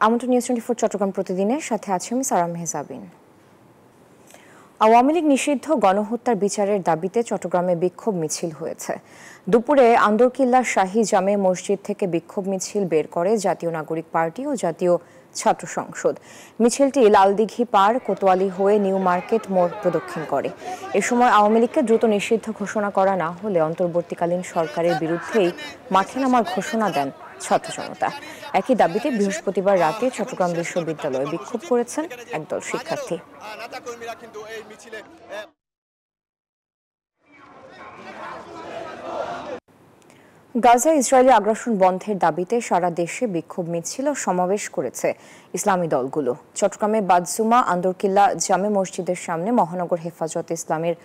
আমন্ত্রণ নিউজ 24 চট্টগ্রাম প্রতিদিনের সাথে আছি আমি সারা মেহজাবিন। আওয়ামী লীগ নিষিদ্ধ গণহত্যার বিচারের দাবিতে চট্টগ্রামে বিক্ষোভ মিছিল হয়েছে। দুপুরে আন্দরকিল্লা শাহী জামে মসজিদ থেকে বিক্ষোভ মিছিল বের করে জাতীয় নাগরিক পার্টি ও জাতীয় ছাত্র সংসদ। মিছিলটি লালদিঘি পার কোতোয়ালি হয়ে নিউ মার্কেট মোড় প্রদক্ষিণ করে। এ সময় আওয়ামী লীগকে দ্রুত নিষিদ্ধ ঘোষণা করা না হলে অন্তর্বর্তীকালীন সরকারের বিরুদ্ধেই মাঠে নামার ঘোষণা দেন ছাত্র জনতা। একই দাবিতে বৃহস্পতিবার রাতে চট্টগ্রাম বিশ্ববিদ্যালয়ে বিক্ষোভ করেছেন একদল শিক্ষার্থী। গাজা ইসরায়েলি আগ্রাসন বন্ধের দাবিতে সারা দেশে বিক্ষোভ মিছিল ও সমাবেশ করেছে ইসলামী দলগুলো। চট্টগ্রামে বাদজুমা আন্দরকিল্লা জামে মসজিদের সামনে মহানগর হেফাজত ইসলামের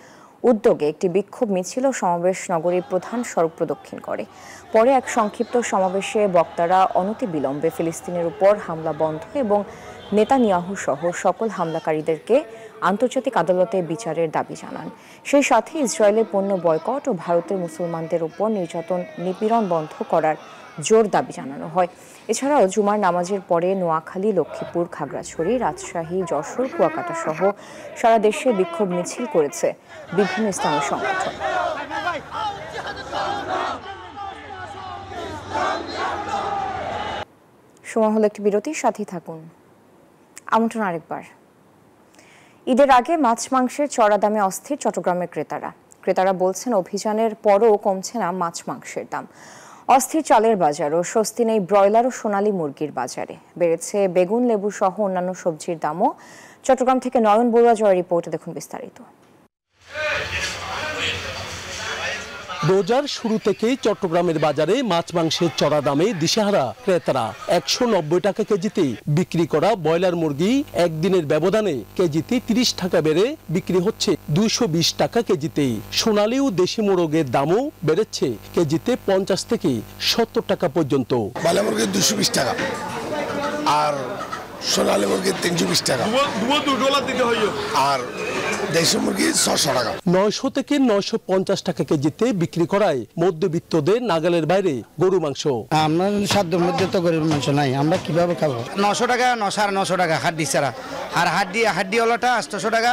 উদ্যোগে একটি বিক্ষোভ মিছিল ও সমাবেশ নগরীর প্রধান সড়ক প্রদক্ষিণ করে। পরে এক সংক্ষিপ্ত সমাবেশে বক্তারা অনতিবিলম্বে ফিলিস্তিনের উপর হামলা বন্ধ এবং নেতানিয়াহু সহ সকল হামলাকারীদেরকে আন্তর্জাতিক আদালতে বিচারের দাবি জানান। সেই সাথে ইসরায়েলের পণ্য বয়কট ও ভারতের মুসলমানদের উপর নিপীড়ন বন্ধ করার জোর দাবি জানানো হয়। এছাড়াও জুমার নামাজের পরে নোয়াখালী, লক্ষ্মীপুর, খাগড়াছড়ি, রাজশাহী, যশোর, কুয়াকাটা সহ সারা দেশে বিক্ষোভ মিছিল করেছে বিভিন্ন ইসলামী সংগঠন। সময় হলো একটি বিরতির সাথে থাকুন। আমন্ত্রণ আরেকবার। ঈদের আগে মাছ মাংসের চড়া দামে অস্থির চট্টগ্রামের ক্রেতারা বলছেন অভিযানের পরও কমছে না মাছ মাংসের দাম। অস্থির চালের বাজারও, স্বস্তি নেই ব্রয়লার ও সোনালী মুরগির বাজারে। বেড়েছে বেগুন, লেবু সহ অন্যান্য সবজির দামও। চট্টগ্রাম থেকে নয়ন বড়ুয়া জয়ের রিপোর্টে দেখুন বিস্তারিত। রোজার শুরু থেকেই চট্টগ্রামের বাজারে মাছ মাংসের চড়া দামে দিশেহারা ক্রেতারা। 190 টাকা কেজিতে বিক্রি করা ব্রয়লার মুরগি একদিনের ব্যবধানে কেজিতে 30 টাকা বেড়ে বিক্রি হচ্ছে 220 টাকা কেজিতে। সোনালী ও দেশি মোরগের দামও বেড়েছে কেজিতে 50 থেকে 70 টাকা পর্যন্ত। ব্রয়লার মুরগি 220 টাকা আর সোনালী মুরগি 320 টাকা আর দেশি মুরগি 600 টাকা। 900 থেকে 950 টাকা কেজিতে বিক্রি করায় মধ্যবিত্তদের নাগালের বাইরে গরু মাংস। আমরা সাধ্যের মধ্যে তো গরুর মাংস নাই, আমরা কিভাবে খাবো? 900 টাকা, 900 টাকা হাড্ডি ছাড়া, আর হাড্ডি ওলাটা 800 টাকা।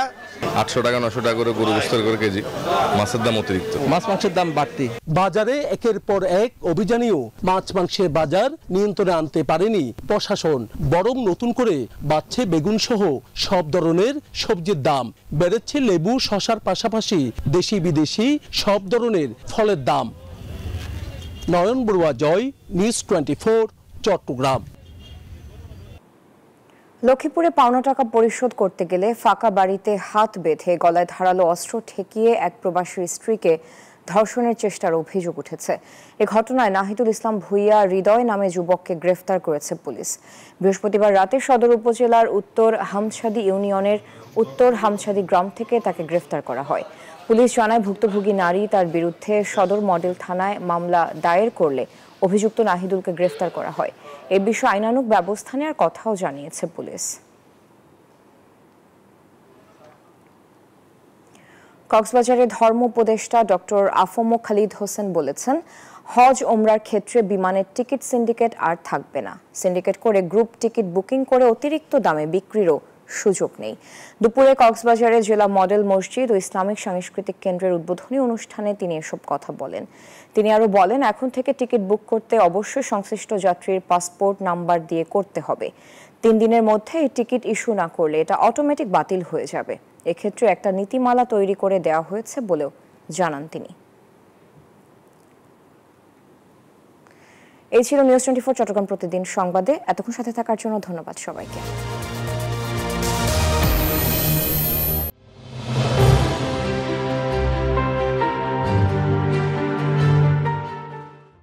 800 টাকা 900 টাকা করে গরু গোশত করে কেজি। মাছের দাম অতিরিক্ত, মাছ মাংসের দাম বাড়তি। বাজারে একের পর এক অভিযানেও মাছ মাংসের বাজার নিয়ন্ত্রণে আনতে পারেনি প্রশাসন, বরং নতুন করে বাড়ছে বেগুন সহ সব ধরনের সবজির দাম। বেড়েছে লেবু, শসার পাশাপাশি দেশি বিদেশি সব ধরনের ফলের দাম। নয়ন বড়ুয়া জয়, নিউজ 24 চট্টগ্রাম। লক্ষ্মীপুরে পাওনা টাকা পরিশোধ করতে গেলে ফাঁকা বাড়িতে হাত বেঁধে গলায় ধারালো অস্ত্র ঠেকিয়ে এক প্রবাসীর স্ত্রীকে ধর্ষণের চেষ্টার অভিযোগ উঠেছে। এ ঘটনায় নাহিদুল ইসলাম ভুইয়া হৃদয় নামে যুবককে গ্রেফতার করেছে পুলিশ। বৃহস্পতিবার রাতে সদর উপজেলার উত্তর হামছাদি ইউনিয়নের উত্তর হামছাদি গ্রাম থেকে তাকে গ্রেফতার করা হয়। পুলিশ জানায় ভুক্তভোগী নারী তার বিরুদ্ধে সদর মডেল থানায় মামলা দায়ের করলে অভিযুক্ত নাহিদুলকে গ্রেফতার করা হয়। এ বিষয়ে আইনানুগ ব্যবস্থা নেওয়ার কথাও জানিয়েছে পুলিশ। কক্সবাজারে ধর্ম উপদেষ্টা ডক্টর আফম খালিদ হোসেন বলেছেন, হজ ওমরার ক্ষেত্রে বিমানের টিকিট সিন্ডিকেট আর থাকবে না। সিন্ডিকেট করে গ্রুপ টিকিট বুকিং করে অতিরিক্ত দামে বিক্রিরও সুযোগ নেই। দুপুরে কক্সবাজারে জেলা মডেল মসজিদ ও ইসলামিক সাংস্কৃতিক কেন্দ্রের উদ্বোধনী অনুষ্ঠানে তিনি এসব কথা বলেন। তিনি আরও বলেন, এখন থেকে টিকিট বুক করতে অবশ্যই সংশ্লিষ্ট যাত্রীর পাসপোর্ট নাম্বার দিয়ে করতে হবে। 3 দিনের মধ্যে এই টিকিট ইস্যু না করলে এটা অটোমেটিক বাতিল হয়ে যাবে। এক্ষেত্রে একটা নীতিমালা তৈরি করে দেওয়া হয়েছে বলেও জানান তিনি। এই ছিল নিউজ 24 চট্টগ্রাম প্রতিদিন সংবাদে। এতক্ষণ সাথে থাকার জন্য ধন্যবাদ সবাইকে।